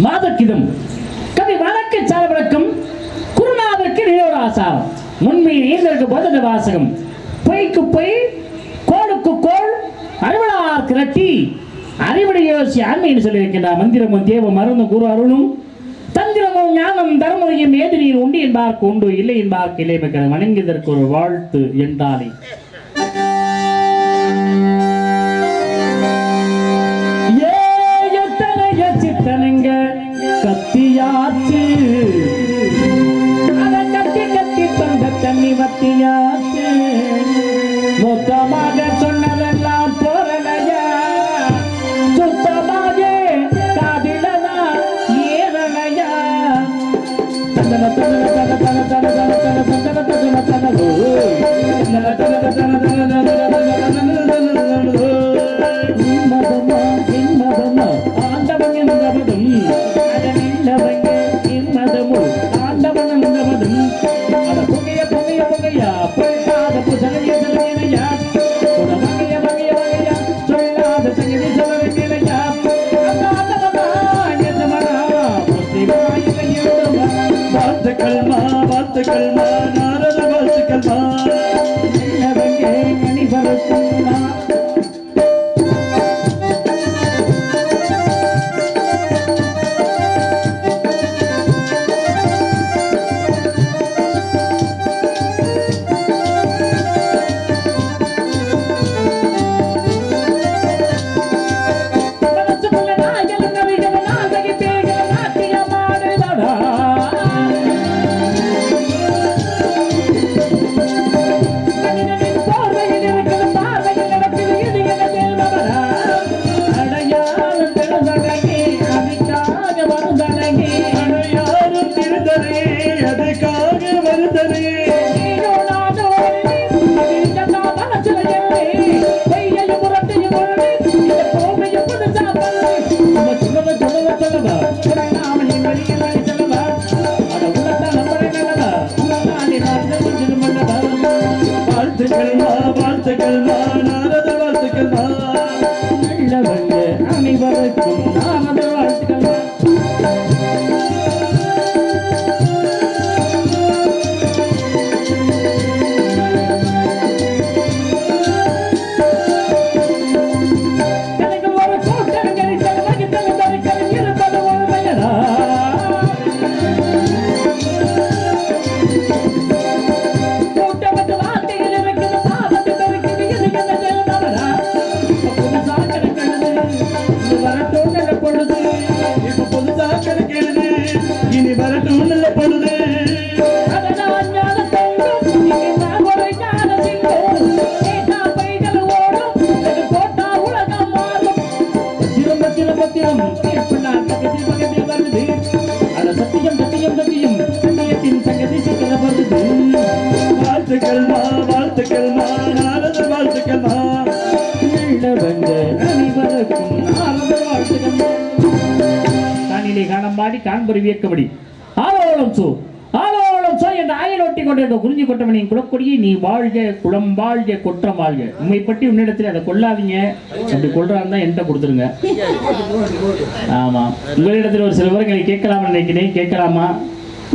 மாதக்கிதம் கவி வழக்கு சால விளக்கம் குருநாதருக்கு நினைவு ஆசாரம் உண்மையில் ஈந்தருக்கு போதன வாசகம் பொய்க்கு பொய் கோளுக்கு கோள் அறுவலார் கிரட்டி அறிவுடை யோசி ஆண்மைன்னு சொல்லியிருக்கின்றார். மந்திரமும் தேவ மருந்து குரு அருளும் தந்திரமும் ஞானம் தர்மரையும் ஏதிரியில் உண்டு என்பார்க்கு உண்டு இல்லை என்பார்க்கு இல்லை மிக்க வணங்கியதற்கு ஒரு வாழ்த்து என்றாலே சித்தனங்க கத்தியாச்சு அத கத்தி கத்தி தொண்ட தண்ணி வத்தியாச்சு மொத்தமாக சொன்னதெல்லாம் போறலையா சுத்தமாக காதிலனா ஏறலையா தந்தன தந்தன தந்தன தந்தன தந்தன தந்தன தந்தன தந்தன தந்தன காணம்பாடி காண்பறி வியக்கபடி ஆலோலம் சோ ஆலோலம் சோ என்ற ஆயலோட்டி கொண்டிருக்க குறிஞ்சி கொட்டமணியின் குலக்கொடியை நீ வாழ்க குளம் வாழ்க கொற்றம் வாழ்க. உண்மை பற்றி உன்னிடத்தில் அதை கொள்ளாதீங்க, அப்படி கொள்றாருந்தா என்கிட்ட கொடுத்துருங்க. ஆமா, உங்களிடத்தில் ஒரு சில விவரங்களை கேட்கலாமா நினைக்கிறேன், கேட்கலாமா?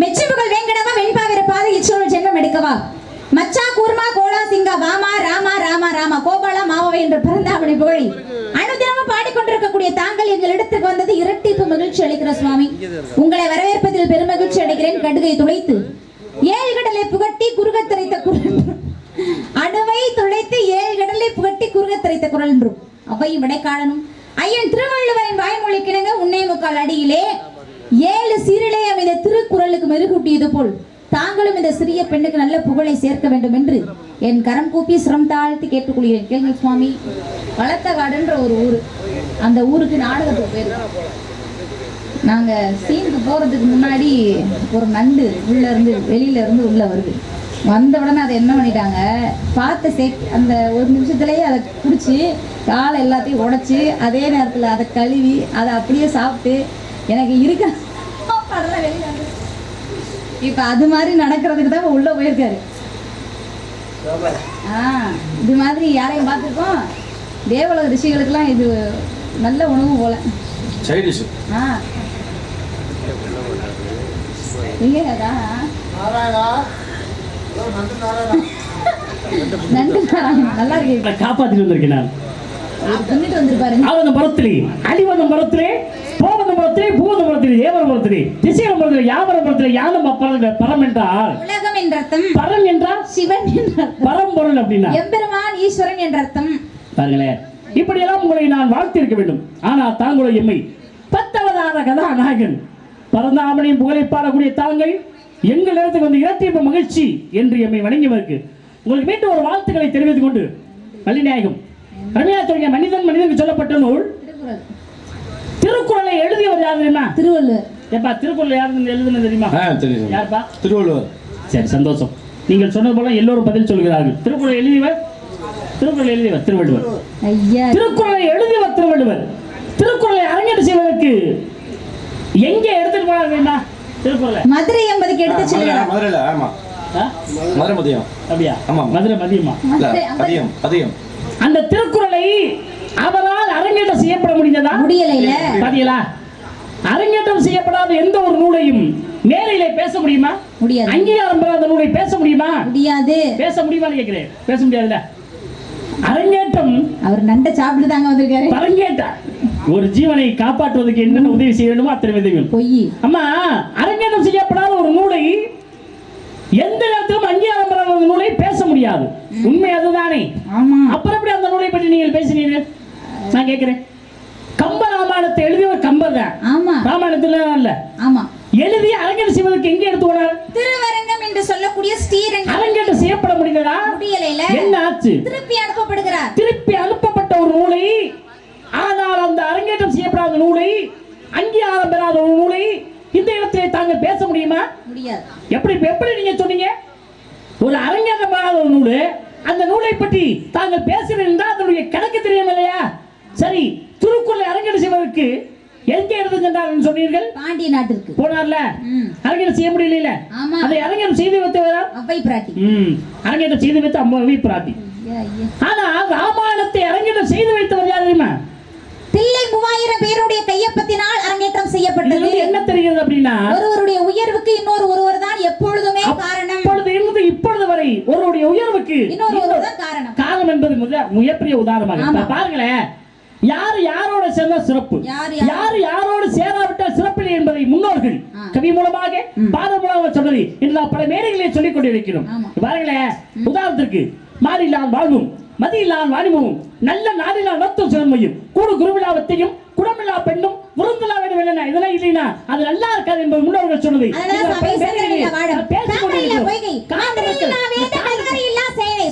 மெச்சிபுகள் வேங்கடவா வெண்பாவிர பாதை இச்சோல் ஜென்மம் எடுக்கவா மச்சா கூர்மா கோலா சிங்கா வாமா ராமா ராமா ராமா கோபாலா மாவவை என்று பிறந்தாவணி புகழி அனுதினமும் பாடிக்கொண்டிருக்கக்கூடிய தாங்கள் எங்கள் இடத்துக்கு வந்தது இரட்டிப்பு மகிழ்ச்சி அளிக்கிற சுவாமி. உங்களை வரவேற்பதில் பெருமகிழ்ச்சி அடைகிறேன். கடுகை துளைத்து ஏழு கடலை புகட்டி குறுகத்தரைத்த குரல் அணுவை துளைத்து ஏழு கடலை புகட்டி குறுகத்தரைத்த குரல் என்றும் அவையும் விடைக்காலனும் ஐயன் திருவள்ளுவரின் வாய்மொழி கிணங்க உன்னே முக்கால் அடியிலே 7 சீரிலே அமைந்த திருக்குறளுக்கு மெருகூட்டியது போல் தாங்களும் இந்த சிறிய பெண்ணுக்கு நல்ல புகழை சேர்க்க வேண்டும் என்று என் கரம் கூப்பி சிரம் தாழ்த்தி கேட்டுக்கொள்கிறேன். கேளுங்கள் சுவாமி. வளர்த்தகாடுன்ற ஒரு ஊர், அந்த ஊருக்கு நாடகத்துக்கு போயிருக்கோம். நாங்கள் சீனுக்கு போகிறதுக்கு முன்னாடி ஒரு நண்டு வெளியில இருந்து உள்ள வருது. வந்த உடனே அதை என்ன பண்ணிட்டாங்க, பார்த்து அந்த ஒரு நிமிஷத்துலேயே அதை பிடிச்சி காலை எல்லாத்தையும் உடைச்சி அதே நேரத்தில் அதை கழுவி அதை அப்படியே சாப்பிட்டு எனக்கு இருக்க வெளியில வந்து இப்போ அது மாதிரி நடக்கிறதுக்கு தான் உள்ள போயிருக்காரு. இது மாதிரி யாரையும் பார்த்துருக்கோம். தேவலோக ரிஷிகளுக்கெல்லாம் இது நல்ல உணவு போல. எங்க நன்றி நல்லா இருக்கு. காப்பாத்திட்டு வந்திருக்கேன் நான். தின்னுட்டு வந்திருப்பாரு. ஆவந்த மரத்திலே, அடிவந்த மரத்திலே, போவந்த மரத்திலே, பூவந்த மரத்திலே, ஏவர மரத்திலே, திசைவர மரத்திலே, யாவர மரத்திலே, யானம் பரம் என்றால் உலகம் என்ற அர்த்தம். பரம் என்றால் சிவன் என்ற பரம்பொருள் அப்படின்னா எம்பெருமான் ஈஸ்வரன் என்ற அர்த்தம். பாருங்களேன், இப்படியெல்லாம் உங்களை நான் வாழ்த்திருக்க வேண்டும். ஆனால் தாங்களோ எம்மை 10 அவதார கதாநாயகன் பரந்தாமனையும் புகழை பாடக்கூடிய தாங்கள் எங்கள் இடத்துக்கு வந்து இரட்டிப்பு மகிழ்ச்சி என்று எம்மை வணங்கியவருக்கு உங்களுக்கு மீண்டும் ஒரு வாழ்த்துக்களை தெரிவித்துக் கொண்டு வள்ளிநாயகம் ரம்யா சொல்லுங்க. மனிதனுக்கு சொல்லப்பட்ட நூல் திருக்குறளை எழுதியவர் யார் தெரியுமா? திருவள்ளுவர். ஏப்பா திருக்குறள் யாரு எழுதுனது தெரியுமா? தெரியும். யாருப்பா? திருவள்ளுவர். சரி, சந்தோஷம். நீங்கள் சொன்னது போல எல்லோரும் பதில் சொல்கிறார்கள். திருக்குறள் எழுதியவர் திருவள்ளுவர். ஐயா, திருக்குறளை எழுதியவர் திருவள்ளுவர். திருக்குறளை அரங்கேற்ற செய்வதற்கு எங்கே எடுத்துட்டு போனார் தெரியுமா? திருக்குறளை மதுரை என்பதுக்கு எடுத்து செல்கிறார். மதுரையில. ஆமா, மதுரை மதியம். அப்படியா? ஆமா, மதுரை மதியமா? அந்த திருக்குறளை அவரால் அரங்கேற்றம் செய்யப்பட முடிந்ததா? முடியல. பாத்தீங்களா? அரங்கேற்றம் செய்யப்படாத எந்த ஒரு நூலையும் மேலையிலே பேச முடியுமா? முடியாது. அங்கீகாரம் பெறாத நூலை பேச முடியுமா? முடியாது. பேச முடியுமான்னு கேட்கிறேன். பேச முடியாதுல்ல. அரங்கேற்றம் அவர் நண்ட சாப்பிட்டு தாங்க வந்திருக்காரு. அரங்கேற்றம் ஒரு ஜீவனை காப்பாற்றுவதற்கு என்னென்ன உதவி செய்ய வேண்டுமோ அத்தனை உதவிகள். பொய். அம்மா, அரங்கேற்றம் செய்யப்படாத ஒரு நூலை எந்த நேரத்திலும் அங்கீகாரம் பெறாத நூலை பேச முடியாது. உண்மை அதுதானே? ஆமா. அப்புறம் எப்படி அந்த நூலை பற்றி நீங்கள் பேசினீர்கள்? நான் கேட்கிறேன். கம்ப ராமாயணத்தை எழுதியவர் கம்பர் தான். ஆமா. ராமாயணத்துல இல்ல. ஆமா. எழுதி அரங்கேற்றம் செய்வதற்கு எங்கே எடுத்து போனார்? திருவரங்கம் என்று சொல்லக்கூடிய ஸ்ரீரங்கம். அரங்கேற்றம் செய்யப்பட முடிந்ததா? முடியல. என்ன ஆச்சு? திருப்பி அனுப்பப்படுகிறார். திருப்பி அனுப்பப்பட்ட ஒரு நூலை, ஆனால் அந்த அரங்கேற்றம் செய்யப்படாத நூலை, அங்கீகாரம் பெறாத ஒரு நூலை இந்த இடத்திலே தாங்கள் பேச முடியுமா? முடியாது. எப்படி நீங்க சொன்னீங்க? ஒரு அரங்கேற்றம் பெறாத ஒரு நூல், அந்த நூலை பற்றி தாங்கள் பேசுகிறீர்கள், அதனுடைய கணக்கு தெரியும் இல்லையா? சரி, திருக்குறளை அரங்கேற்றம் செய்வதற்கு எங்கே எடுத்து சென்றார் சொன்னீர்கள்? பாண்டிய நாட்டிற்கு போனார்ல. அரங்கேற்றம் செய்ய முடியல. அதை அரங்கேற்றம் செய்து வைத்தவர் அவ்வை பிராட்டி. அரங்கேற்றம் செய்து வைத்த அவ்வை பிராட்டி. ஆனா ராமாயணத்தை அரங்கேற்றம் செய்து வைத்தவர் யார் தெரியுமா? தில்லை 3000 பேருடைய கையொப்பத்தினால் அரங்கேற்றம் செய்யப்பட்டது. என்ன தெரிகிறது அப்படின்னா, ஒருவருடைய உயர்வுக்கு இன்னொரு ஒருவர் தான் எப்பொழுதுமே காரணம். அப்பொழுது இருந்து இப்பொழுது வரை ஒருவருடைய உயர்வுக்கு இன்னொரு ஒருவர் தான் காரணம். காரணம் என்பது மிகப்பெரிய உதாரணமாக பாருங்களேன். யார் யாரோட சேர்ந்தா சிறப்பு, யார் யாரோடு சேராவிட்டால் சிறப்பில்லை என்பதை முன்னோர்கள் கவி மூலமாக பாத மூலமாக சொன்னதை இன்று பல மேடைகளிலே சொல்லிக் கொண்டிருக்கிறோம். பாருங்களேன், உதாரணத்திற்கு மாறிலான் வாழ்வும் மதியில்லான் வாணிமும் நல்ல நாடினால் நத்தும் சிறமையும் கூடு குருவிழாவத்தையும் குடமில்லா பெண்ணும் உருந்தில்லா வேண்டும் இல்லைனா இதெல்லாம் இல்லைனா அது நல்லா இருக்காது என்பது முன்னோர்கள் சொன்னது.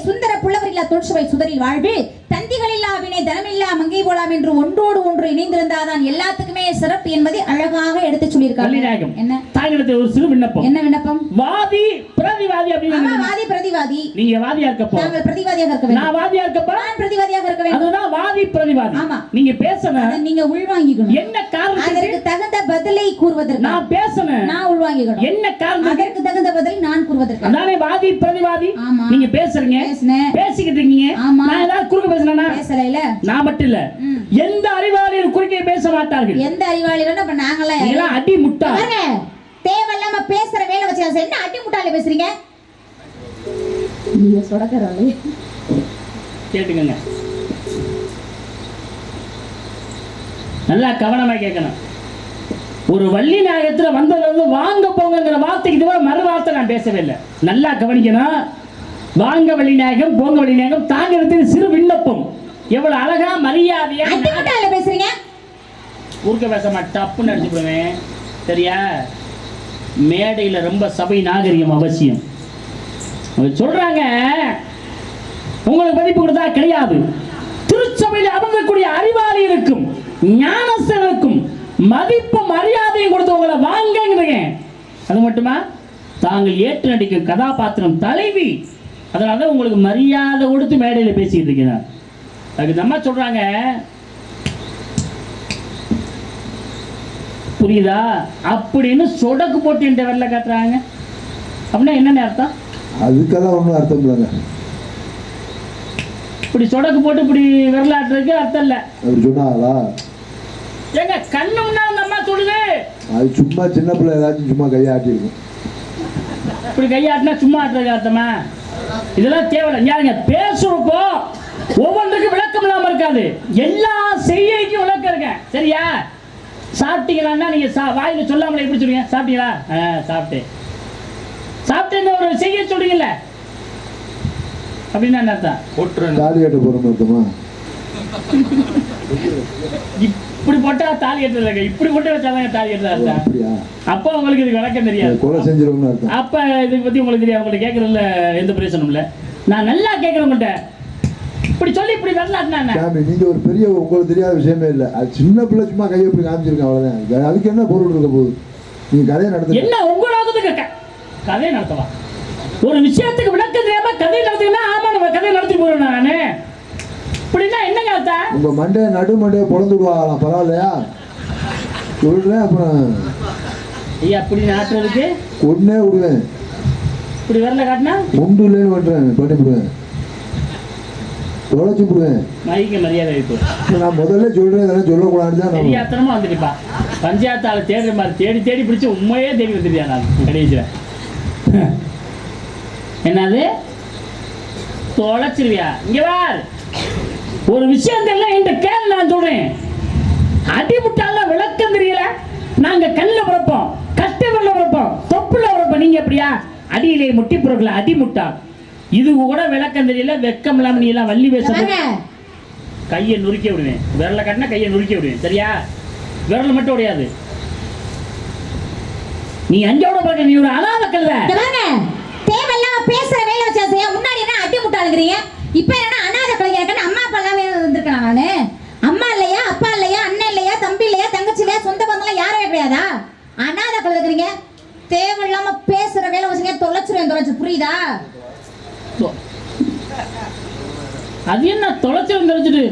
சுந்தர புலவரில்லா தொல்சுவை சுதரில் வாழ்வு தந்திகளில்லா வினை தனமில்லா மங்கை போலாம் என்று ஒன்றோடு ஒன்று இணைந்திருந்தாதான் எல்லாத்துக்குமே சிறப்பு என்பதை அழகாக எடுத்து சொல்லியிருக்காங்க. என்ன தாயிடத்தில் ஒரு சிறு விண்ணப்பம். என்ன விண்ணப்பம்? வாதி பிரதிவாதி அப்படின்னு. வாதி பிரதிவாதி. நீங்க வாதியா இருக்கப்போ நாங்கள் பிரதிவாதியாக இருக்க வேண்டும். நான் வாதியா இருக்கப்போ நான் பிரதிவாதியாக இருக்க வேண்டும். அதுதான் வாதி பிரதிவாதி. ஆமா, நீங்க பேசணும், நீங்க உள்வாங்கிக்கணும். என்ன காரணம்? அதற்கு தகுந்த பதிலை கூறுவதற்கு நான் பேசணும், நான் உள்வாங்கிக்கணும். என்ன காரணம்? அதற்கு தகுந்த பதிலை நான் கூறுவதற்கு. அதானே வாதி பிரதிவாதி. நீங்க பேசுறீங்க, பேசிக்கிட்டு இருக்கீங்க. நான் ஏதாவது குறுக்க பேசணும்னா பேசல. நான் மட்டும் இல்ல, எந்த அறிவாளியும் குறுக்கே பேச மாட்டார்கள். எந்த அறிவாளிகளும் அப்ப நாங்களா எல்லாம் அடி முட்டா தேவையில்லாம பேசுற வேலை வச்சு என்ன அடி முட்டாள பேசுறீங்க? நீங்க சொடக்கறாளே கேட்டுக்கங்க, நல்லா கவனமா கேட்கணும். ஒரு வள்ளி நாயகத்துல வந்தது வாங்க போங்கிற வார்த்தைக்கு இதுவரை மறு வார்த்தை நான் பேசவே இல்லை. நல்லா கவனிக்கணும். வாங்க வள்ளி நாயகம் போங்க வள்ளி நாயகம் தாங்கிறதுக்கு சிறு விண்ணப்பம். எவ்வளவு அழகா மரியாதையா பேசுறீங்க. ஊர்க்க பேச மாட்டேன், தப்புன்னு அடிச்சுடுவேன். சரியா? மேடையில ரொம்ப சபை நாகரிகம் அவசியம். சொல்றாங்க உங்களுக்கு மதிப்பு கொடுத்தா கிடையாது. திருச்சபையில் அமர்ந்தக்கூடிய அறிவாளிகளுக்கும் ஞானஸ்தர்களுக்கும் மதிப்பு மரியாதையும் கொடுத்து உங்களை வாங்குங்க. அது மட்டுமா, தாங்கள் ஏற்று நடிக்கும் கதாபாத்திரம் தலைவி, அதனால உங்களுக்கு மரியாதை கொடுத்து மேடையில் பேசிட்டு இருக்கிறார். அதுக்கு நம்ம சொல்றாங்க, புரியுதா அப்படின்னு சொடக்கு போட்டு இந்த வெள்ள காட்டுறாங்க. அப்படின்னா என்னென்ன அர்த்தம்? அதுக்கெல்லாம் ஒன்றும் அர்த்தம் இல்லைங்க. இப்படி சொடக்கு போட்டு இப்படி விரலாட்டுறதுக்கு அர்த்தம் இல்லை. அவர் சொன்னாங்களா? ஏங்க கண்ணு முன்னாடி அந்த அம்மா சொல்லுது. அது சும்மா சின்ன பிள்ளை ஏதாச்சும் சும்மா கையாட்டி இருக்கும். இப்படி கையாட்டினா சும்மா ஆட்டுறதுக்கு அர்த்தமா? இதெல்லாம் தேவையில்லை. யாருங்க பேசுறப்போ ஒவ்வொன்றுக்கும் விளக்கம் இல்லாம இருக்காது. எல்லா செய்திக்கும் விளக்கம் இருக்க. சரியா? சாப்பிட்டீங்களான்னா நீங்க வாயில சொல்லாமல எப்படி சொல்றீங்க? சாப்பிட்டீங்களா? சாப்பிட்டேன். சாப்பிட்டேன்னு ஒரு செய்ய சொல்றீங்கல்ல, அப்படின்னா என்ன அர்த்தம்? தாலி கட்ட போறோம் அர்த்தமா? இப்படி போட்டா தாலி கட்டுறது, இப்படி போட்டு வச்சாதான் தாலி கட்டுறது. அப்ப உங்களுக்கு இதுக்கு விளக்கம் தெரியாது. கொலை செஞ்சிருவோம்னு அர்த்தம். அப்ப இதை பத்தி உங்களுக்கு தெரியாது. உங்களுக்கு கேட்கறதுல எந்த பிரச்சனையும் இல்லை. நான் நல்லா கேட்கறவங்கள்ட்ட இப்படி சொல்லி இப்படி வரலாட்டினா நீங்க ஒரு பெரிய உங்களுக்கு தெரியாத விஷயமே இல்லை. அது சின்ன பிள்ளை சும்மா கையை இப்படி காமிச்சிருக்கேன், அவ்வளவுதான். அதுக்கு என்ன பொருள் இருக்க போகுது? நீங்க கதையை நடத்த என்ன உங்களோட கதையை நடத்தவா? ஒரு விஷயத்துக்கு விளக்கம் தெரியாம கதை நடத்துனா ஆமா நம்ம கதையை நடத்தி போறோம். நானு இப்படின்னா என்னங்க அர்த்தம்? உங்க மண்டைய நடு மண்டைய பொழந்து விடுவாங்களாம், பரவாயில்லையா? சொல்றேன். அப்புறம் ஐயா அப்படி நாட்டுறதுக்கு ஒன்னே விடுவேன். இப்படி வரல காட்டினா உண்டு இல்லைன்னு பண்றேன், பண்ணி விடுவேன், தொலைச்சு விடுவேன். மைக்கு மரியாதை வைப்பு. நான் முதல்ல சொல்றேன், இதெல்லாம் சொல்லக்கூடாதுன்னு தான். தெரியாத்தனமா வந்துருப்பா. பஞ்சாயத்து ஆளை தேடுற மாதிரி தேடி தேடி பிடிச்சி உண்மையே தேடி வந்துருக்கியா? நான் கடைசியில் என்னது தொலைச்சிருவியா? இங்க வார். ஒரு விஷயம் தெரியல என்ற கேள்வி நான் சொல்றேன். அடிமுட்டால விளக்கம் தெரியல. நாங்க கண்ணில் பிறப்போம், கஷ்டப்படல பிறப்போம், தொப்புல பிறப்போம். நீங்க எப்படியா அடியிலே முட்டி பிறக்கல அடிமுட்டா. இது கூட விளக்கம் தெரியல. வெக்கம் இல்லாம நீ எல்லாம் வள்ளி பேச கையை நுறுக்கி விடுவேன். விரல கட்டினா கையை நுறுக்கி விடுவேன். சரியா? விரல் மட்டும் உடையாது. நீ அஞ்சோட பார்க்க, நீ ஒரு அனாதக்கல்ல. தேவையில்லாம பேசுற வேலை வச்சா முன்னாடி என்ன அடி முட்டாளுங்கிறீங்க, இப்ப என்ன அனாதை கலைஞர்? அம்மா அப்பா எல்லாம் வந்திருக்கேன் நானு. அம்மா இல்லையா, அப்பா இல்லையா, அண்ணன் இல்லையா, தம்பி இல்லையா, தங்கச்சி இல்லையா, சொந்த பந்தம் யாருமே கிடையாதா? அனாதை கலைஞர்றீங்க. தேவையில்லாம பேசுற வேலை வச்சுங்க, தொலைச்சிருவேன். புரியுதா? அது என்ன தொலைச்சிட்டு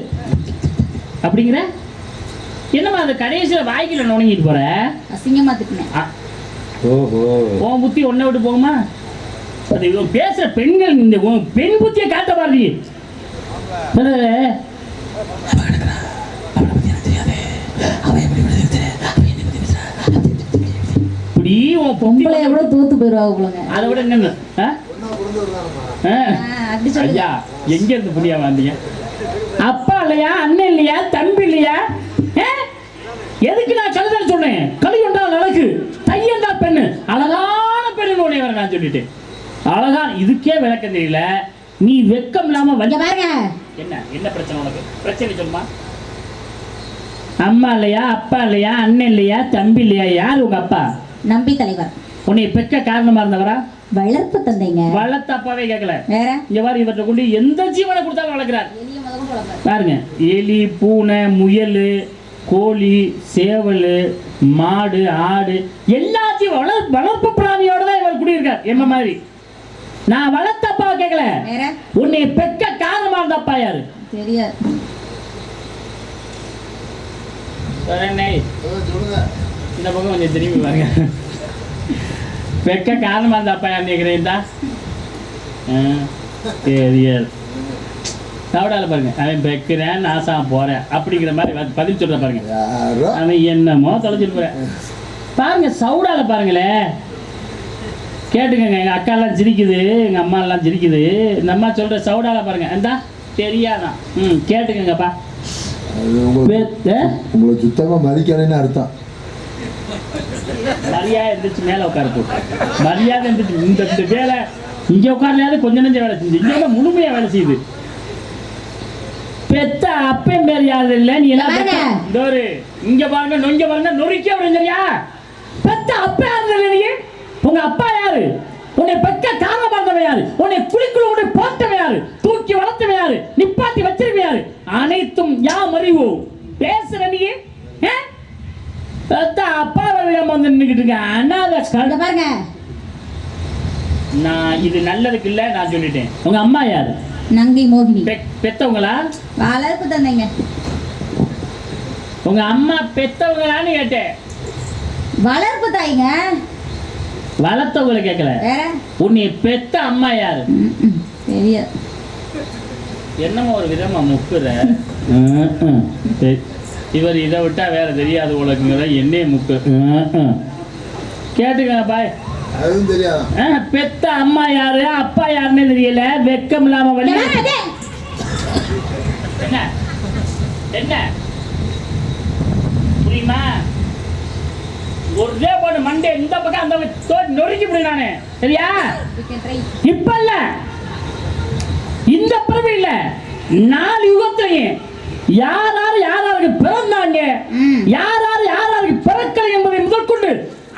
அப்படிங்கிற? என்னமா அது கடைசியில் வாய்க்கில நுணங்கிட்டு போற? அசிங்கமா திட்டினேன். ஓஹோ, உன் புத்தி ஒன்ன விட்டு போகுமா? அது பேசுற பெண்கள் இந்த பெண் புத்தியை காட்ட பாருங்க. இப்படி உன் பொம்பளை எவ்வளவு தூத்து போயிருவாங்க. அதை விட என்னன்னு ஐயா எங்க இருந்து புண்ணியா வந்தீங்க? அப்பா இல்லையா, அண்ணன் இல்லையா, தம்பி இல்லையா? எதுக்கு நான் கழுதல் சொன்னேன்? கழி என்றால் அழகு, தை என்றால் பெண்ணு, அழகான பெண்ணு உடையவர் நான் சொல்லிட்டேன். அழகான இதுக்கே விளக்கம் தெரியல. நீ வெக்கம் இல்லாம வந்து பாருங்க. என்ன என்ன பிரச்சனை உனக்கு? பிரச்சனை சொல்லுமா? அம்மா இல்லையா, அப்பா இல்லையா, அண்ணன் இல்லையா, தம்பி இல்லையா? யார் உங்க அப்பா? நம்பி தலைவர். உன்னை பெக்க காரணமா இருந்தவரா? வளர்ப்பு தந்தைங்க. வளர்த்த அப்பாவே கேட்கல. வேற இங்க பாரு, இவற்றை கொண்டு எந்த ஜீவனை கொடுத்தாலும் வளர்க்கிறார். பாருங்க, எலி, பூனை, முயல், கோழி, சேவல், மாடு, ஆடு எல்லாத்தையும் வளர்ப்பு பிராணியோட தான் இவர் குடியிருக்கார். என்ன மாதிரி நான் வளர்த்த அப்பாவை கேட்கல. உன்னை பெக்க காரணமா இருந்த அப்பா யாரு? தெரியாது. இந்த பக்கம் கொஞ்சம் திரும்பி பாருங்க. பெக்க காரணமா இருந்த அப்பா யாரு கேட்கிறேன். தெரியாது. சாப்பிடாத பாருங்க. அவன் பெக்கிறேன், நாசம் போறேன் அப்படிங்கிற மாதிரி பதில் சொல்ற பாருங்க. அவன் என்னமோ தொலைச்சிட்டு போறேன் பாருங்க. சவுடால பாருங்களேன். கேட்டுக்கங்க. எங்க அக்கா எல்லாம் சிரிக்குது, எங்க அம்மா எல்லாம் சிரிக்குது. இந்த அம்மா சொல்ற சவுடால பாருங்க. எந்தா தெரியாதான்? கேட்டுக்கங்கப்பா. உங்களை சுத்தமா மதிக்கலைன்னு அர்த்தம். மரியாதை இருந்துச்சு மேல உட்கார போட்டு. மரியாதை இருந்துச்சு. இந்த வேலை இங்க உட்கார்லையாவது கொஞ்சம் நெஞ்ச வேலை செஞ்சு, இங்க முழுமையா வேலை செய்யுது. பெத்த அப்பன் பேர் யாரு இல்ல? நீ எல்லாம் இங்க பாருங்க, நொங்க பாருங்க, நொறுக்கி அப்படிங்கிறியா? பெத்த அப்பா யாரு? நீ உங்க அப்பா யாரு? உன்னை பெக்க காரணமா இருந்தவன் யாரு? உன்னை குளிக்குள்ள உன்னை போட்டவன் யாரு? தூக்கி வளர்த்தவன் யாரு? நிப்பாட்டி வச்சிருவன் யாரு? அனைத்தும் யாம் அறிவோம். பேசுற நீ பெத்த அப்பா வந்து நின்றுக்கிட்டு அனாதை பாருங்க. நான் இது நல்லதுக்கு இல்ல நான் சொல்லிட்டேன். உங்க அம்மா யாரு? நங்கை மோகினி. பெத்தவங்களா? வளர்ப்பு தந்தைங்க. உங்க அம்மா பெத்தவங்களான்னு கேட்டேன். வளர்ப்பு தாய்ங்க. வளர்த்தவங்களை கேட்கல. உன்னை பெத்த அம்மா யாரு? தெரியாது. என்னமோ ஒரு விதமா முக்குற. இவர் இதை விட்டா வேற தெரியாது உலகங்கிற என்னையே முக்கு. கேட்டுக்கங்க பாய். அதுவும் தெரியாதா? பெத்த அம்மா யாரு அப்பா யாருன்னு தெரியல. வெக்கம் இல்லாம இங்க வழி. வாங்க அத்தை. என்ன என்ன புரியுமா? ஒரே போன மண்டே இந்த பக்கம் அந்த பக்கம் நொறுக்கி போடு நானு. சரியா? We can try. இப்ப இல்ல, இந்த பிறவி இல்ல, 4 யுகத்திலையும் யாராருக்கு பிறந்தாங்க, யாராருக்கு பிறக்கலை என்பதை முதற்கொண்டு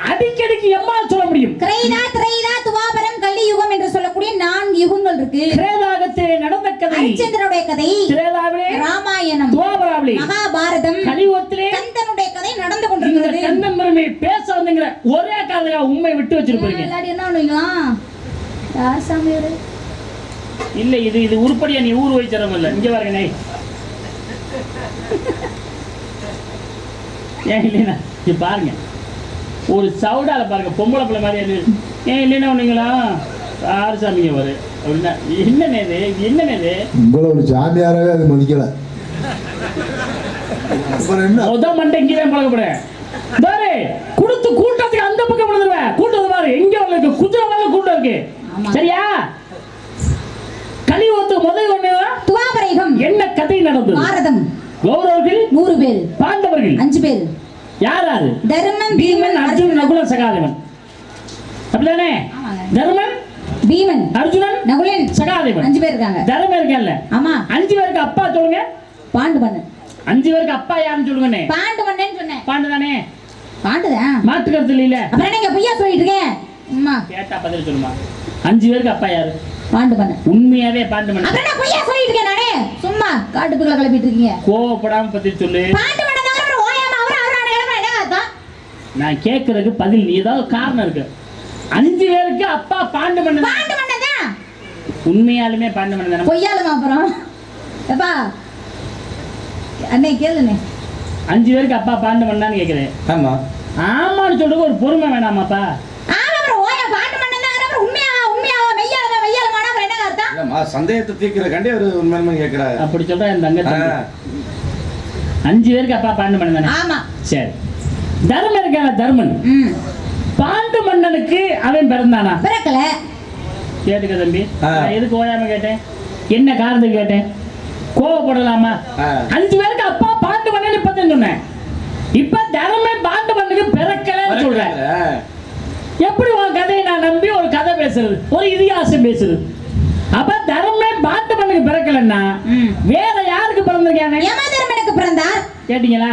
அடிக்கடிக்கு எம்மால் சொல்ல முடியும். கிரைதா திரைதா துவாபரம் கலியுகம் என்று சொல்லக்கூடிய 4 யுகங்கள் இருக்கு. கிரேதாகத்திலே நடந்த கதை, ஹரிச்சந்திரனுடைய கதை, திரேதாவிலே ராமாயணம், துவாபராவிலே மகாபாரதம், கலியுகத்திலே கந்தனுடைய கதை நடந்து இந்த கொண்டிருக்கிறது. கந்தன் பெருமை பேச வந்தீங்க. ஒரே காதுல உண்மை விட்டு வச்சிருப்பீங்க. எல்லாரும் என்ன பண்ணுவீங்களா? யார் சாமி இவரு? இல்ல இது உருப்படியா நீ ஊர் வச்சிடறோம் இல்ல. இங்க பாருங்க நை. ஏன் இல்லைன்னா இது பாருங்க, ஒரு சவுடால பாருங்க பொம்பளை பிள்ளை மாதிரி அது. ஏன் இல்லைன்னா ஒண்ணுங்களா ஆறு சாமிங்க வரு அப்படின்னா என்னன்னு என்னன்னு உங்களை ஒரு சாமியாராவே அது மதிக்கல. அப்புறம் என்ன? முத மண்டை இங்கேதான் பழக்கப்பட பாரு. கொடுத்து கூட்டத்துக்கு அந்த பக்கம் விழுந்துருவேன். கூட்டம் பாரு எங்க இருக்கு, குதிரை மேல கூட்டம் இருக்கு. சரியா? கலியுகத்துக்கு முதல் ஒண்ணு துவாபரயுகம். என்ன கதை நடந்தது? பாரதம். கௌரவர்கள் 100 பேர், பாண்டவர்கள் 5 பேர். யாராரு? தர்மன், பீமன், அர்ஜுனன், நகுலன், சகாதேவன். அப்படிதானே? தர்மன், பீமன், அர்ஜுனன், நகுலன், சகாதேவன். 5 பேர் இருக்காங்க. தர்மன் இருக்கல்ல? ஆமா. 5 பேருக்கு அப்பா சொல்லுங்க. பாண்டுமன்னன். 5 பேருக்கு அப்பா யாருன்னு சொல்லுங்கண்ணே. பாண்டுமன்னன் சொன்னேன். பாண்டு தானே? பாண்டுதான். மாட்டு கருத்து இல்ல. அப்புறம் நீங்க பொய்யா சொல்லிட்டு இருக்கேன். அம்மா கேட்டா பதில் சொல்லுமா? 5 பேருக்கு அப்பா யாரு? பாண்டுமன்னன். உண்மையாவே பாண்டுமன்னன். அப்புறம் நான் பொய்யா சொல்லிட்டு இருக்கேன் நானே. சும்மா காட்டுக்குள்ள கிளப்பிட்டு இருக்கீங்க. கோவப்படாம பதில் சொல்லு. பாண்டுமன்னன் தான். அப்புறம் ஓயாம அவரான கிளம்ப என்ன அர்த்தம்? நான் கேட்கறதுக்கு பதில் நீ ஏதாவது காரணம் இருக்கு. 5 பேருக்கு அப்பா பாண்டுமன்னன். பாண்டுமன்னன் தான். உண்மையாலுமே பாண்டுமன்னன் தானே? பொய்யாலுமா அப்புறம்? எப்பா அன்னை கேளுனே. 5 பேருக்கு அப்பா பாண்டுமன்னன் கேக்குறேன். ஆமா ஆமான்னு சொல்றதுக்கு ஒரு பொறுமை வேணாமாப்பா? ஆமா அப்புறம் ஓயா பாண்டுமன்னன் தான். அப்புறம் உண்மையாவா மெய்யாலுமானா அப்புறம் என்ன அர்த்தம்? இல்லம்மா சந்தேகத்தை தீர்க்கிறக்காண்டி ஒரு உண்மையுமே கேட்கிறாரு. அப்படி சொல்ற என் தங்கச்சி 5 பேருக்கு அப்பா பாண்டுமன்னன் தானே? ஆமா. சரி. தர்மன் இருக்கான தர்மன் பாண்டு மன்னனுக்கு அவன் பிறந்தானா? பிறக்கல. கேட்டுக்க தம்பி. நான் எதுக்கு ஓயாம கேட்டேன்? என்ன காரணத்துக்கு கேட்டேன்? கோவப்படலாமா? 5 பேருக்கு அப்பா பாண்டு மன்னன் இப்பதான் சொன்னேன். இப்ப தர்மன் பாண்டு மன்னனுக்கு பிறக்கலன்னு சொல்றேன். எப்படி உன் கதையை நான் நம்பி ஒரு கதை பேசுறது, ஒரு இதிகாசம் பேசுறது? அப்ப தர்மன் பாண்டு மன்னனுக்கு பிறக்கலன்னா வேற யாருக்கு பிறந்திருக்கானே? யமதர்மனுக்கு பிறந்தார். கேட்டீங்களா?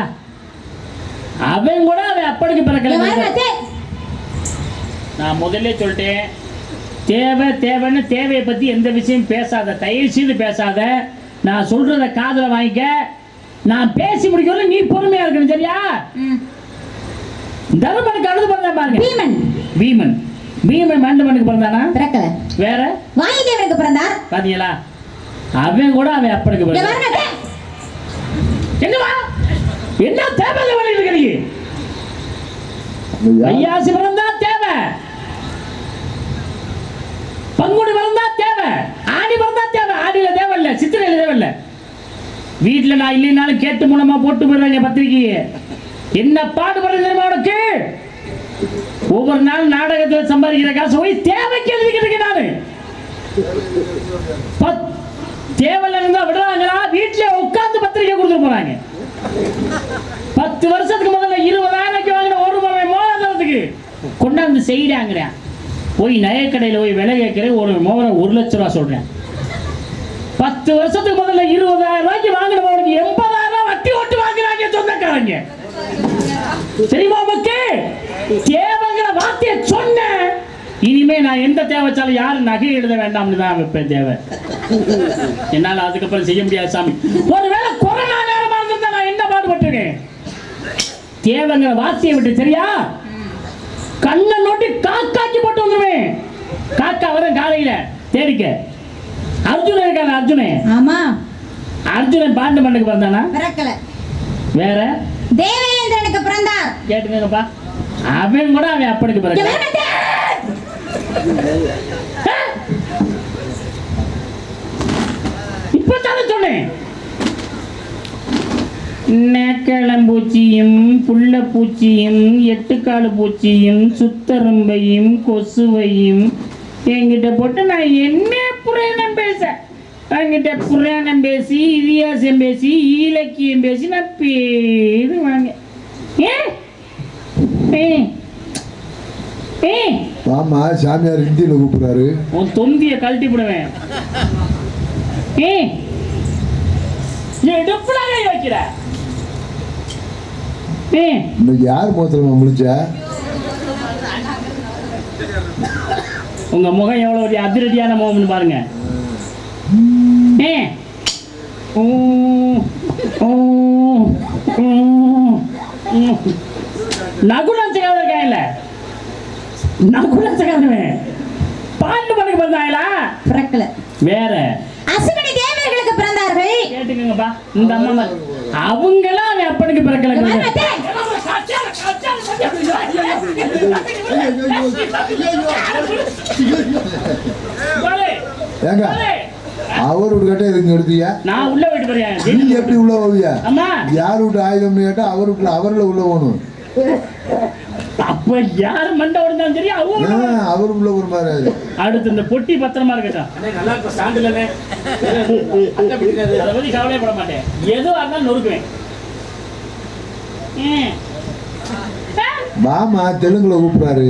அவன் கூட அவன் அப்பனுக்கு பிறக்கல. நான் முதல்ல சொல்லிட்டேன், தேவைன்னு தேவையை பத்தி எந்த விஷயம் பேசாத, தயவு செய்து பேசாத. நான் சொல்றத காதுல வாங்கிக்க. நான் பேசி முடிக்கல, நீ பொறுமையா இருக்கணும். சரியா? தர்மனுக்கு அடுத்து பிறந்தான் பாருங்க. பீமன் பாண்டுமனுக்கு பிறந்தானா? பிறக்கல. வேற வாயுதேவனுக்கு பிறந்தார். பாத்தீங்களா? அவன் கூட அவன் அப்பனுக்கு பிறந்தான். என்னவா என்ன தேவையில்ல வழி இருக்கிறீங்க? ஐயாசி பிறந்தா தேவை, பங்குடி பிறந்தா தேவை, ஆடி பிறந்தா தேவை. ஆடியில தேவை இல்ல, சித்திரையில தேவை இல்ல. வீட்டுல நான் இல்லைனாலும் கேட்டு மூலமா போட்டு போயிடுறாங்க பத்திரிக்கையை. என்ன பாடுபடுறது தெரியுமா உனக்கு? ஒவ்வொரு நாள் நாடகத்தில் சம்பாதிக்கிற காசு போய் தேவைக்கு எழுதிக்கிட்டு இருக்கேன் நானு. தேவையில்ல இருந்தா விடுறாங்களா? வீட்டுல உட்கார்ந்து பத்திரிக்கை கொடுத்துட்டு போறாங்க. 10 வருஷத்துக்கு முதல்ல 20,000 வாங்கின ஒரு மோதிரத்துக்கு கொண்டாந்து செய்யறாங்க. போய் நகைக்கடையில் போய் விலை கேட்கிறேன். ஒரு மோதிரம் 1 லட்சம் ரூபா சொல்றேன். 10 வருஷத்துக்கு முதல்ல 20,000 ரூபாய்க்கு வாங்கின மோதிரத்துக்கு 80,000 ரூபாய் வட்டி ஓட்டு வாங்குறாங்க சொந்தக்காரங்க. தெரியுமா உனக்கு? தேவைங்கிற வார்த்தையை சொன்ன இனிமே நான் எந்த தேவை வச்சாலும் யாரும் நகை எழுத வேண்டாம்னு தான் வைப்பேன். தேவை என்னால அதுக்கப்புறம் செய்ய முடியாது சாமி. ஒருவேளை கொரோனா நேரமா இருந்தா நான் என்ன பாடுபட்டிருக்கேன்? தேவைங்கிற வார்த்தையை விட்டு. சரியா? கண்ணை நோட்டி காக்காக்கி போட்டு வந்துருவேன். காக்கா வர காலையில தேடிக்க. அர்ஜுனன் இருக்கான? ஆமா. அர்ஜுனன் பாண்டு மண்ணுக்கு பிறந்தானா? பிறக்கல. வேற தேவேந்திரனுக்கு பிறந்தார். கேட்டுங்கப்பா. அவன் கூட அவன் அப்பனுக்கு பிறகு இப்பதானே சொன்னேன். நேக்களம்பூச்சியும் புள்ளப்பூச்சியும் எட்டுக்காடு பூச்சியும் சுத்தரும்பையும் கொசுவையும் என்கிட்ட போட்டு நான் என்ன புராணம் பேச அவங்கிட்ட புராணம் பேசி இதிகாசம் பேசி இலக்கியம் பேசி நான் பேருவாங்க. ஆமா சாமியார் ஹிந்தியில கூப்பிடுறாரு. உன் தொந்தியை கழட்டி விடுவேன். வைக்கிற இன்னைக்கு யார் முகத்துல முடிச்ச? உங்க முகம் எவ்வளவு ஒரு அதிரடியான முகம்னு பாருங்க. நகுலச்சகாத இருக்காங்கல்ல, நகுலச்சகாதவன் பாண்டு பண்ணி பிறந்தாங்களா? பிறக்கல. வேற அசுவினி தேவர்களுக்கு பிறந்தார்கள். கேட்டுக்கங்கப்பா, இந்த அம்மா அவங்களாம் அவன் அப்பனுக்கு பிறக்கல. ஏங்க அவர் ஒரு கட்ட எதுங்க எடுத்தியா? நான் உள்ள போயிட்டு போறேன். நீ எப்படி உள்ள போவியா? அம்மா யார் விட்டு ஆயுதம்னு கேட்டா அவர் வீட்டுல அவர்ல உள்ள போகணும். அப்ப யார் மண்டை உடந்தாலும் சரி அவர் உள்ள ஒரு மாதிரி. அடுத்து இந்த பொட்டி பத்திரமா இருக்கட்டும். நல்லா இருக்கும் ஸ்டாண்டுலனே. அதை பத்தி கவலைப்பட மாட்டேன். எதுவா இருந்தாலும் நொறுக்குவேன். மாமா தெலுங்குல கூப்பிடுறாரு.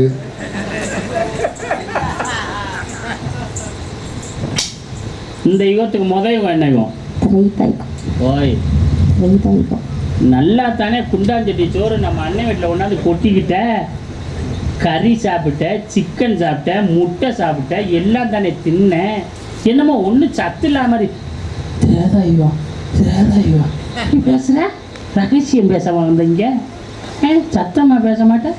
இந்த யுகத்துக்கு முதல் என்ன யுகம்? ஓய் நல்லா தானே குண்டாஞ்சட்டி சோறு நம்ம அண்ணன் வீட்டில் கொண்டாந்து கொட்டிக்கிட்ட, கறி சாப்பிட்ட, சிக்கன் சாப்பிட்ட, முட்டை சாப்பிட்ட, எல்லாம் தானே தின்ன. என்னமோ ஒன்றும் சத்து இல்லாத மாதிரி தேதாயுவம் தேதாயுவம் பேசுற. ரகசியம் பேச வந்தீங்க, சத்தமா பேச மாட்டேன்.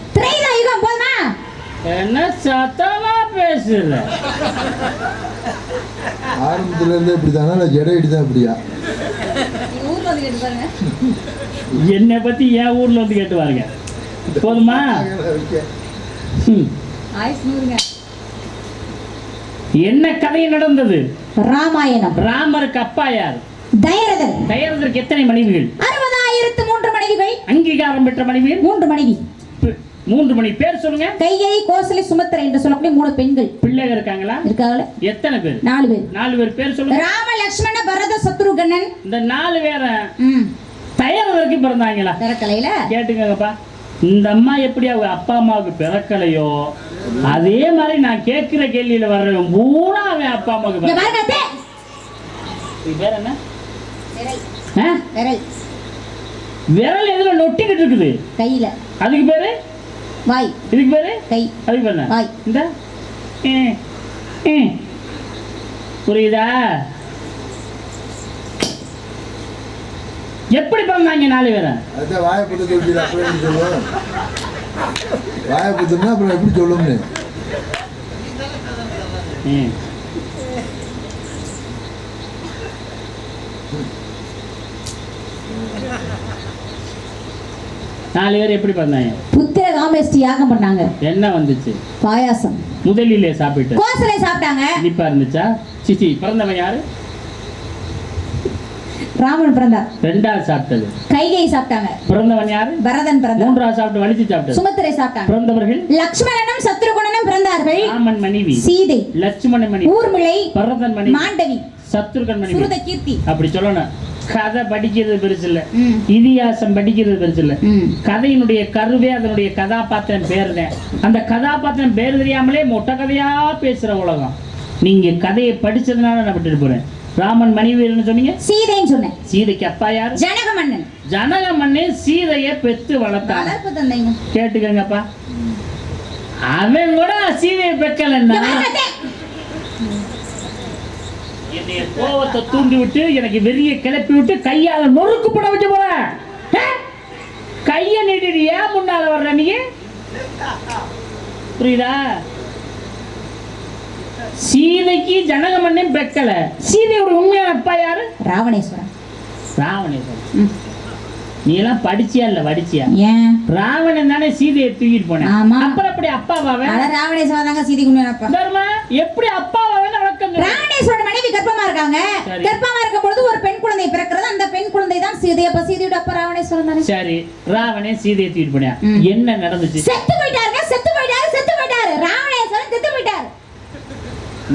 என்ன சத்தமா பேசுற? ஆரம்பத்துல இருந்து இப்படிதானா? ஜடையிட்டு தான் இப்படியா? என்னை பத்தி என் ஊர்ல வந்து கேட்டு பாருங்க. போதுமா? என்ன கதை நடந்தது? ராமாயணம். ராமருக்கு அப்பா யார்? தயரதன். தயரதற்கு எத்தனை மனைவிகள்? 60,003 மனைவிகள். அங்கீகாரம் பெற்ற மனைவிகள் 3 மனைவி. 3 மணி பேர் சொல்லுங்க. கைகேயி, கோசலை, சுமத்ரா என்று சொல்லக்கூடிய 3 பெண்கள். பிள்ளைகள் இருக்காங்களா? இருக்காங்களே. எத்தனை பேர்? 4 பேர். 4 பேர் பேர் சொல்லுங்க. ராம, லக்ஷ்மண, பரத, சத்ருகனன். இந்த 4 பேரை தயரதற்கு பிறந்தாங்களா? பிறக்கலையில. கேட்டுங்கப்பா, இந்த அம்மா எப்படி அவங்க அப்பா அம்மாவுக்கு பிறக்கலையோ அதே மாதிரி நான் கேட்கிற கேள்வியில வர்றவன் பூரா அவன் அப்பா அம்மாவுக்கு பேர் என்ன? விரல் எதுல நொட்டிக்கிட்டு இருக்குது? கையில. அதுக்கு பேரு வாய். இதுக்கு பேரு கை. அதுக்கு பேரு வாய். இந்த புரியுதா? எப்படி பிறந்தாங்க 4 பேரை? அதான் வாயப்பட்டு சொல்லிடு. அப்புறம் எப்படி சொல்லுவோம்? வாயப்பட்டுனா அப்புறம் எப்படி சொல்லும்னு. நாலு பேர் எப்படி பிறந்தாங்க? புத்திர காமேஷ்டி யாகம் பண்ணாங்க. என்ன வந்துச்சு? பாயாசம். முதலிலே சாப்பிட்டு கோசலை சாப்பிட்டாங்க. இனிப்பா இருந்துச்சா? சிச்சி பிறந்தவன் யாரு? ராமன் பிறந்தார். ரெண்டாவது சாப்பிட்டது கைகேயி சாப்பிட்டாங்க. பிறந்தவன் யாரு? பரதன் பிறந்தார். மூன்றாவது சாப்பிட்டு வலிச்சு சாப்பிட்டது சுமத்திரை சாப்பிட்டாங்க. பிறந்தவர்கள் லக்ஷ்மணனும் சத்ருகுணனும் பிறந்தார்கள். ராமன் மனைவி சீதை, லட்சுமணன் மனைவி ஊர்மிளை, பரதன் மனைவி மாண்டவி, சத்ருகன் மனைவி, சுருத கீர்த்தி. அப்படி சொல்லணும். கதை படிக்கிறது பெருசு இல்ல, இதிகாசம் படிக்கிறது பெருசு இல்ல. கதையினுடைய கருவே அதனுடைய கதாபாத்திரம் பேர் தான். அந்த கதாபாத்திரம் பேர் தெரியாமலே மொட்டை கதையா பேசுற உலகம். நீங்க கதையை படிச்சதுனால நான் விட்டுட்டு போறேன். ராமன் மனைவி சொன்னீங்க? சீதைன்னு சொன்னேன். சீதைக்கு அப்பா யாரு? ஜனக மன்னன். ஜனக மன்னன் சீதையை பெத்து வளர்த்தான். கேட்டுக்கங்கப்பா, அவன் கூட சீதையை பெக்கலன்னா என்னைய கோவத்தை தூண்டி விட்டு எனக்கு வெறிய கிளப்பி விட்டு கையால நொறுக்கு பட வச்சு போற. கைய நீட்டிட்டு ஏன் முன்னால வர்ற நீ? புரியுதா? சீதைக்கு ஜனக மன்னன் பெக்கல. சீதையோட உண்மையான அப்பா யாரு? ராவணேஸ்வரன். ராவணேஸ்வரன். நீ எல்லாம் படிச்சியா இல்ல வடிச்சியா? ஏன் ராவணன் தானே சீதையை தூக்கிட்டு போனேன். அப்புறம் எப்படி அப்பாவாவே? ராவணேஸ்வரன் தாங்க சீதைக்கு உண்மையான அப்பா. தர்மா எப்படி அப்பாவாவே விளக்கம் ராவணேஸ்வரோட மனைவி கர்ப்பமா இருக்காங்க. சரி. கர்ப்பமா இருக்கும் பொழுது ஒரு பெண் குழந்தை பிறக்கிறது. அந்த பெண் குழந்தை தான் சீதை. அப்ப சீதையோட அப்பா ராவணேஸ்வரன் தானே. சரி, ராவணே சீதையை தூக்கிட்டு போனியா? என்ன நடந்துச்சு? செத்து போயிட்டாருங்க. செத்து போயிட்டாரு. செத்து போயிட்டாரு. ராவணேஸ்வரன் செத்து போயிட்டாரு.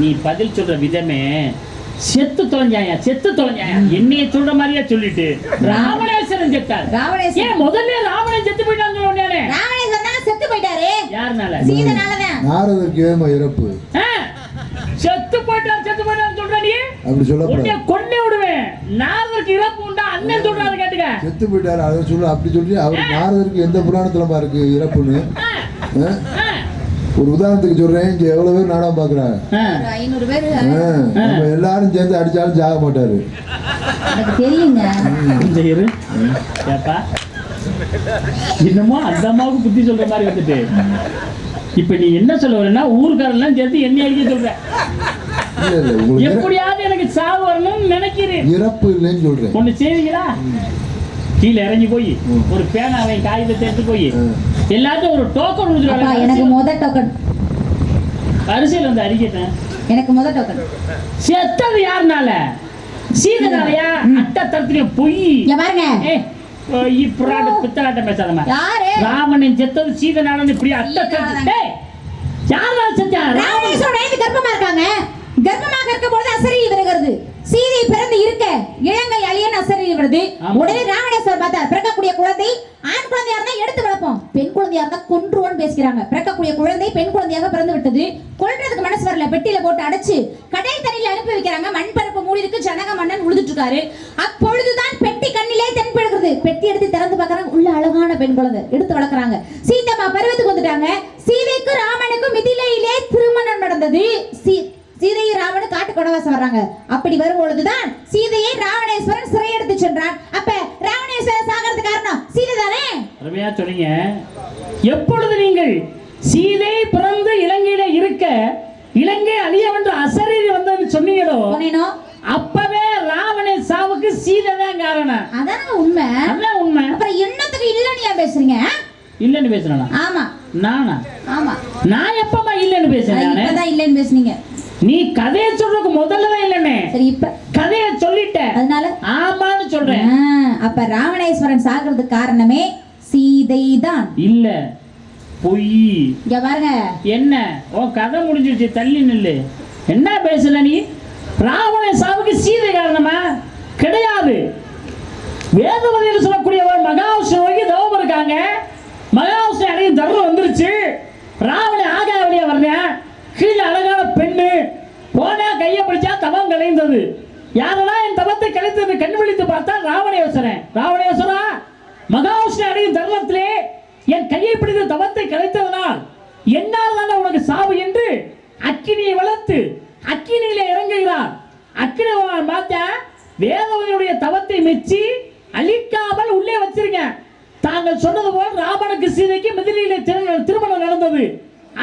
நீ பதில் சொல்ற விதமே செத்து தொலைஞ்சாயா, செத்து தொலைஞ்சாயா, என்னைய சொல்ற மாதிரியா சொல்லிட்டு ராவணேஸ்வரன் செத்தார். ராவணேஸ்வரன் ஏன் முதல்ல ராவணன் செத்து போயிட்டான்னு சொல்லுவானே? ராவணேஸ்வரன் தான் செத்து போயிட்டாரு. யாருனால? சீதைனாலதான். நாரதற்கு ஏமா இறப்பு? செத்து போயிட்டான்னு சொல்ற நீ? அப்படி சொல்லக்கூடாது. உன்னை கொன்னே விடுவேன். நாரதருக்கு இறப்பு உண்டா? அண்ணன் சொல்றாரு கேட்டுக்க. செத்து போயிட்டாரு அதை சொல்லு. அப்படி சொல்லி அவர் நாரதருக்கு எந்த புராணத்துல இருக்கு இறப்புன்னு? ஒரு உதாரணத்துக்கு சொல்றேன். இங்க எவ்வளவு பேர் நாடகம் பாக்குறாங்க? 500 பேர். நம்ம எல்லாரும் சேர்ந்து அடிச்சாலும் சாக மாட்டாரு. எனக்கு தெரியுங்க. என்னமோ அந்த அம்மாவுக்கு புத்தி சொல்ற மாதிரி வந்துட்டு இப்ப நீ என்ன சொல்ல வரேன்னா ஊர்காரெல்லாம் சேர்த்து என்ன அடிக்க சொல்ற. எப்படியாவது எனக்கு சாவு வரணும்னு நினைக்கிறேன். இறப்பு இல்லைன்னு சொல்றேன். ஒண்ணு செய்வீங்களா? கீழே இறங்கி போய் ஒரு பேனாவை காகிதத்தை எடுத்து போய் எல்லாத்தையும் ஒரு டோக்கன் கொடுத்துருவாங்க. எனக்கு முதல் டோக்கன் அரசியல் வந்து அறிக்கைட்டேன். எனக்கு முதல் டோக்கன். செத்தது யாருனால? சீதனாலயா? அட்ட தரத்துல பொய் பாருங்க. பித்தலாட்டம் பேசாதமா. யாரு? ராவணன் செத்தது சீதனால. இப்படி அட்ட தரத்துல யாரால செஞ்சா? ராவணேஸ்வரன் கர்ப்பமா இருக்காங்க. கர்ப்பமாக இருக்கும் பொழுது அசரீரி வருகிறது. சீதை பிறந்து இருக்க இளங்கை அழியன் அசரீரி வருது. உடனே ராவணேஸ்வரர் பார்த்தார். பிறக்கக்கூடிய குழந்தை ஆண் குழந்தையா இருந்தா எடுத்து வளர்ப்போம், பெண் குழந்தையா இருந்தா கொன்றுவோன்னு பேசுகிறாங்க. பிறக்கக்கூடிய குழந்தை பெண் குழந்தையாக பிறந்து விட்டது. கொல்றதுக்கு மனசு வரல. பெட்டியில போட்டு அடைச்சு கடல் தண்ணியில அனுப்பி வைக்கிறாங்க. மண் பரப்பு மூடி இருக்கு. ஜனக மன்னன் உழுதுட்டு இருக்காரு. அப்பொழுதுதான் பெட்டி கண்ணிலே தென்படுகிறது. பெட்டி எடுத்து திறந்து பார்க்கறாங்க. உள்ள அழகான பெண் குழந்தை எடுத்து வளர்க்கறாங்க. சீதம்மா பருவத்துக்கு வந்துட்டாங்க. சீதைக்கு ராமனுக்கு மிதிலையிலே திருமணம் நடந்தது. சீதையை ராவணன் காட்டு கொடவாசம் வர்றாங்க. அப்படி வரும்பொழுதுதான் சீதையை ராவணேஸ்வரன் சிறை எடுத்து சென்றான். அப்ப ராவணேஸ்வரன் சாகிறதுக்கு காரணம் சீதை தானே. அருமையா சொன்னீங்க. எப்பொழுது நீங்கள் சீதை பிறந்து இலங்கையில இருக்க இலங்கை அழிய வென்று அசரீரி வந்ததுன்னு சொன்னீங்களோ அப்பவே ராவணன் சாவுக்கு சீதை தான் காரணம். அதான உண்மை. அதான் உண்மை. அப்புறம் என்னத்துக்கு இல்லன்னு பேசுறீங்க? இல்லன்னு பேசுறேனா? ஆமா. நானா? ஆமா. நான் எப்பமா இல்லன்னு பேசுறேன்? இப்பதான் இல்லன்னு பேசுனீங்க. நீ கதையை சொல்றதுக்கு முதல்ல இல்லனே. சரி, இப்ப கதையை சொல்லிட்ட. அதனால ஆமான்னு சொல்றேன். அப்ப ராவணேஸ்வரன் சாகிறதுக்கு காரணமே சீதை தான். இல்ல, பொய். இங்க பாருங்க. என்ன உன் கதை முடிஞ்சிருச்சு, தள்ளி நில்லு. என்ன பேசுற நீ? ராவணன் சாவுக்கு சீதை காரணமா? கிடையாது. வேதவதியில் சொல்லக்கூடிய ஒரு மகாவிஷ்ணு நோக்கி தவம் இருக்காங்க. மகாவிஷ்ணு அடையும் தர்மம் வந்துருச்சு. ராவணன் ஆகாய வழியா வர்றேன். கீழே அழகான பெண்ணு போனா கையை பிடிச்சா தவம் கலைந்தது. யாரா என் தவத்தை கலைத்தது கண் விழித்து பார்த்தா ராவணேஸ்வரன். ராவணேஸ்வரா, மகாவிஷ்ணு அடையும் தர்மத்திலே என் கையை பிடித்த தவத்தை கலைத்ததனால் என்னால் தானே உனக்கு சாவு என்று அக்கினியை வளர்த்து அக்கினியிலே இறங்குகிறார். அக்கினி பார்த்தா வேதவதியுடைய தவத்தை மெச்சி அழிக்காமல் உள்ளே வச்சிருங்க. தாங்கள் சொன்னது போல் ராமனுக்கு சீதைக்கு மிதிலையிலே திருமணம் நடந்தது.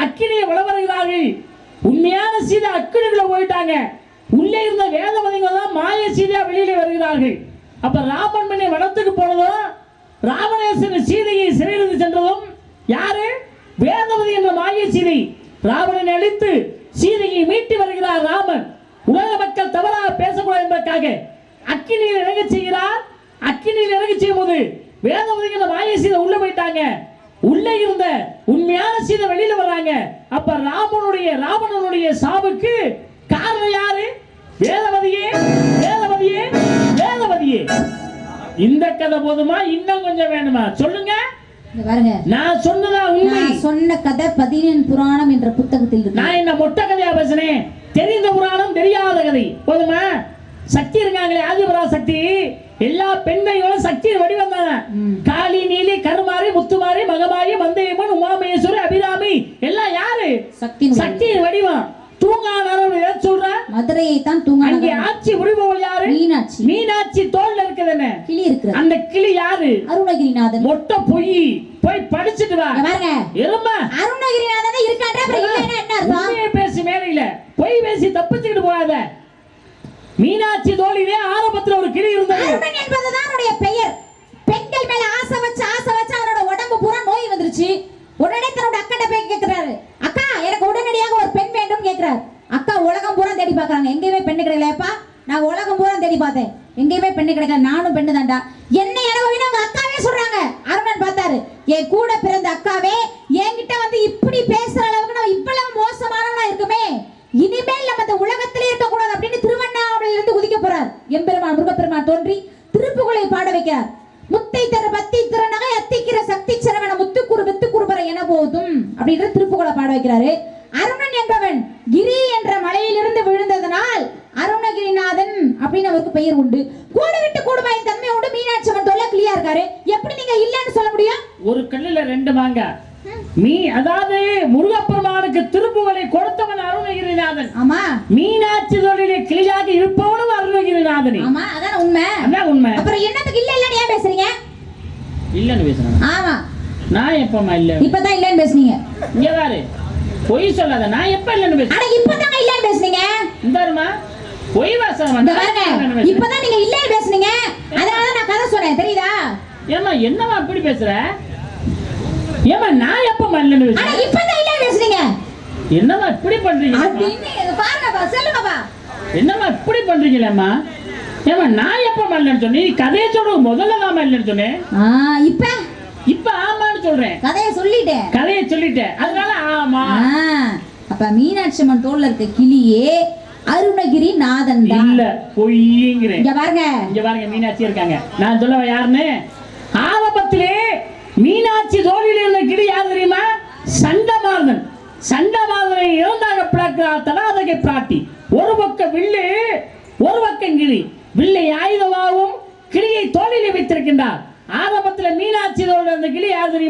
அக்கினியை வளவருகிறார்கள். உண்மையான சீதை அக்கினிக்குள்ள போயிட்டாங்க. உள்ளே இருந்த வேதவதிகள் தான் மாய சீதையா வெளியிலே வருகிறார்கள். அப்ப ராமன் மண்ணை வனத்துக்கு போனதும் ராவணேஸ்வரன் சீதையை சிறையிலிருந்து சென்றதும் யாரு? வேதவதி என்ற மாய சீதை. ராவணனை அழித்து சீதையை மீட்டு வருகிறார் ராமன். உலக மக்கள் தவறாக பேசக்கூடாது என்பதற்காக அக்கினியில் இறங்க செய்கிறார். அக்கினியில் இறங்க செய்யும் போது வேதவதி என்ற மாய சீதை உள்ள போயிட்டாங்க. உள்ளே இருந்த உண்மையான சீதை வெளியில வர்றாங்க. அப்ப ராவணனுடைய சாவுக்கு காரணம் யாரு? வேதவதியே, வேதவதியே, வேதவதியே. இந்த கதை போதுமா? இன்னும் கொஞ்சம் வேணுமா? சொல்லுங்க. பாருங்க, நான் சொன்னதா உண்மை. சொன்ன கதை 14 புராணம் என்ற புத்தகத்தில் இருக்கு. நான் என்ன மொட்டை கதையா பேசுனேன்? தெரிந்த புராணம் தெரியாத கதை போதுமா? சக்தி இருக்காங்களே, ஆதிபரா சக்தி, எல்லா பெண்மைகளும் சக்தி வடிவம் தானே. காளி, நீலி, கருமாரி, முத்துமாரி, மகமாயி, மந்தையம்மன், உமாமேஸ்வரி, அபிராமி எல்லாம் யாரு? சக்தி வடிவம். தூங்கானரம் சொல்ற மதுரையை தான் தூங்கான. அங்கே ஆட்சி புரிபவள் யாரு? மீனாட்சி. மீனாட்சி தோல்ல இருக்குதுன்னு கிளி இருக்கு. அந்த கிளி யாரு? அருணகிரிநாதன். மொட்டை பொய். போய் படிச்சிட்டு வா. பாருங்க, எருமா அருணகிரிநாதன் இருக்கான்றே. அப்புறம் இல்லைன்னா என்ன அர்த்தம்? உண்மையை பேசி மேலையில பொய் பேசி தப்பிச்சுக்கிட்டு போகாத. மீனாட்சி தோளிலே ஆரம்பத்துல ஒரு கிளி இருந்தது. அருணன் என்பதுதான் அவருடைய பெயர். பெண்கள் மேல ஆசை வச்சு அவரோட உடம்பு பூரா நோய் வந்துருச்சு. உடனே தன்னோட அக்கா போய் கேக்குறாரு, அக்கா எனக்கு உடனடியாக ஒரு பெண் வேண்டும் கேக்குறாரு. அக்கா உலகம் பூரா தேடி பாக்குறாங்க, பார்க்காதே, எங்கேயுமே பெண்ணு கிடைக்காது, நானும் பெண்ணு தான்டா. என்னை அனுபவின்னு அவங்க அக்காவே சொல்றாங்க. அருணன் பார்த்தாரு, என் கூட பிறந்த அக்காவே என்கிட்ட வந்து இப்படி பேசுற அளவுக்கு நம்ம இவ்வளவு மோசமானவனா இருக்குமே, இனிமேல் நம்ம இந்த உலகத்திலே இருக்க கூடாது அப்படின்னு திருவண்ணாமலையில இருந்து குதிக்க போறார். எம்பெருமான் முருகப்பெருமான் தோன்றி திருப்புகழை பாட வைக்கிறார். முத்தை தரு பத்தி திறனகை அத்திக்கிற சக்தி சிரவண முத்துக்குறு வித்துக்குறுபற என போதும் அப்படின்ற திருப்புகழை பாட வைக்கிறாரு. அருணன் என்பவன் கிரி என்ற மலையிலிருந்து விழுந்ததனால் அருணகிரிநாதன் அப்படின்னு அவருக்கு பெயர் உண்டு. கூடு விட்டு கூடுமாயின் தன்மை உண்டு. மீனாட்சி அம்மன் தொல்லை கிளியா இருக்காரு. எப்படி நீங்க இல்லன்னு சொல்ல முடியும்? ஒரு கல்லுல ரெண்டு மாங்க. அதாவது முருகப்பெருமானுக்கு திருப்புகளை கொடுத்தவன் அருணகிரிநாதன். ஆமா. மீனாட்சி தொழிலை கிளியாக இருப்பவனும் அருணகிரிநாதனே. ஆமா, அதான் உண்மை. அதான் உண்மை. அப்புறம் என்னத்துக்கு இல்ல இல்லன்னு ஏன் பேசுறீங்க? இல்லன்னு பேசுறேன். ஆமா. நான் எப்பமா இல்ல? இப்பதான் இல்லன்னு பேசுனீங்க. இங்க பாரு, பொய் சொல்லாத. நான் எப்ப இல்லன்னு பேசுறேன்? அட இப்பதான் இல்லன்னு பேசுனீங்க. இந்தாருமா, பொய் வாசம். இந்த பாருங்க, இப்பதான் நீங்க இல்லன்னு பேசுனீங்க. அதனால நான் கதை சொன்னேன், தெரியுதா? ஏமா என்னமா இப்படி பேசுற? ஏமா நான் எப்பமா இல்லன்னு அட பேசுறேன்? இப்பதான் இல்லன்னு பேசுனீங்க. என்னமா இப்படி பண்றீங்க? அப்படின்னு பாருங்கப்பா, சொல்லுங்கப்பா. என்னமா இப்படி பண்றீங்களேம்மா? ஏமா நான் எப்பமா இல்லன்னு சொன்னேன்? நீ கதையை சொல்ற முதல்ல தான் இல்லன்னு சொன்னேன். இப்ப ஆமான்னு சொல்றேன். கதையை சொல்லிட்டேன். கதையை சொல்லிட்டேன், அதனால ஆமா. அப்ப மீனாட்சி அம்மன் தோல்ல இருக்க கிளியே அருணகிரி நாதன் தான். இல்ல, பொய்ங்கிறேன். இங்க பாருங்க, இங்க பாருங்க, மீனாட்சி இருக்காங்க. நான் சொல்லவா யாருன்னு? ஆரம்பத்திலே மீனாட்சி தோழியில் இருந்த கிளி யார் தெரியுமா? சண்டமாதன். சண்டமாதனை இறந்தாக பிளாக்கிறார் தனாதகை பிராட்டி. ஒரு பக்கம் வில்லு, ஒரு பக்கம் கிளி. வில்லை ஆயுதமாகவும் கிளியை தோளிலே வைத்திருக்கின்றார். ஆரம்பத்தில் மீனாட்சி தோழில் இருந்த கிளி யார் தெரியுமா?